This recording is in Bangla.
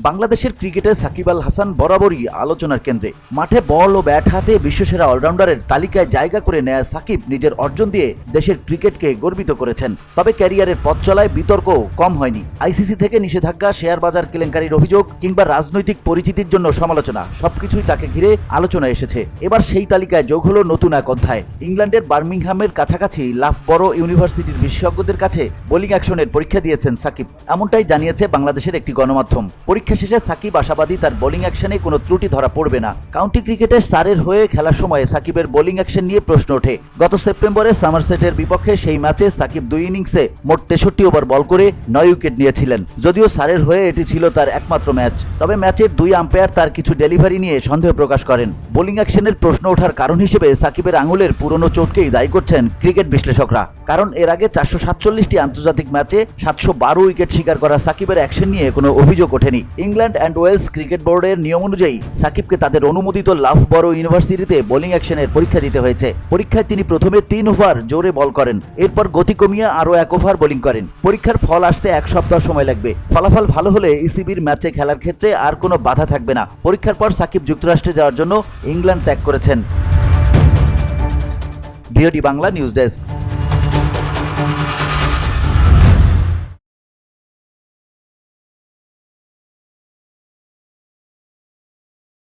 বাংলাদেশের ক্রিকেটে সাকিব আল হাসান বরাবরই আলোচনার কেন্দ্রে। মাঠে বল ও ব্যাট হাতে বিশ্বসেরা অলরাউন্ডারের তালিকায় জায়গা করে নেয়া সাকিব নিজের অর্জন দিয়ে দেশের ক্রিকেটকে গর্বিত করেছেন। তবে ক্যারিয়ারের পথ চলায় বিতর্কও কম হয়নি। আইসিসি থেকে নিষেধাজ্ঞা, শেয়ার বাজার কেলেঙ্কারির অভিযোগ কিংবা রাজনৈতিক পরিচিতির জন্য সমালোচনা, সবকিছুই তাকে ঘিরে আলোচনা এসেছে। এবার সেই তালিকায় যোগ হলো নতুন এক অধ্যায়। ইংল্যান্ডের বার্মিংহামের কাছাকাছি লাফবরো ইউনিভার্সিটির বিশেষজ্ঞদের কাছে বোলিং অ্যাকশনের পরীক্ষা দিয়েছেন সাকিব। এমনটাই জানিয়েছে বাংলাদেশের একটি গণমাধ্যম। পরীক্ষা শেষে সাকিব আশাবাদী তার বোলিং অ্যাকশনে কোনো ত্রুটি ধরা পড়বে না। কাউন্টি ক্রিকেটে সারের হয়ে খেলার সময় সাকিবের বোলিং অ্যাকশন নিয়ে প্রশ্ন ওঠে। গত সেপ্টেম্বরে সামারসেটের বিপক্ষে সেই ম্যাচে সাকিব 2 ইনিংসে মোট 63 ওভার বল করে 9 উইকেট নিয়েছিলেন। যদিও সারের হয়ে এটি ছিল তার একমাত্র ম্যাচ। তবে ম্যাচের 2 আম্পায়ার তার কিছু ডেলিভারি নিয়ে সন্দেহ প্রকাশ করেন। বোলিং অ্যাকশনের প্রশ্ন ওঠার কারণ হিসেবে সাকিবের আঙুলের পুরনো চোটকেই দায়ী করছেন ক্রিকেট বিশ্লেষকরা। কারণ এর আগে 447টি আন্তর্জাতিক ম্যাচে 712 উইকেট শিকার করা সাকিবের অ্যাকশন নিয়ে কোনো অভিযোগ ওঠেনি। ইংল্যান্ড অ্যান্ড ওয়েলস ক্রিকেট বোর্ডের নিয়ম অনুযায়ী সাকিবকে তাদের অনুমোদিত লাফবরো ইউনিভার্সিটিতে বোলিং অ্যাকশনের পরীক্ষা দিতে হয়েছে। পরীক্ষায় তিনি প্রথমে 3 ওভার জোরে বল করেন, এরপর গতি কমিয়ে আরও 1 ওভার বোলিং করেন। পরীক্ষার ফল আসতে 1 সপ্তাহ সময় লাগবে। ফলাফল ভালো হলে ইসিবির ম্যাচে খেলার ক্ষেত্রে আর কোনো বাধা থাকবে না। পরীক্ষার পর সাকিব যুক্তরাষ্ট্রে যাওয়ার জন্য ইংল্যান্ড ত্যাগ করেছেন। VOD Bangla news desk.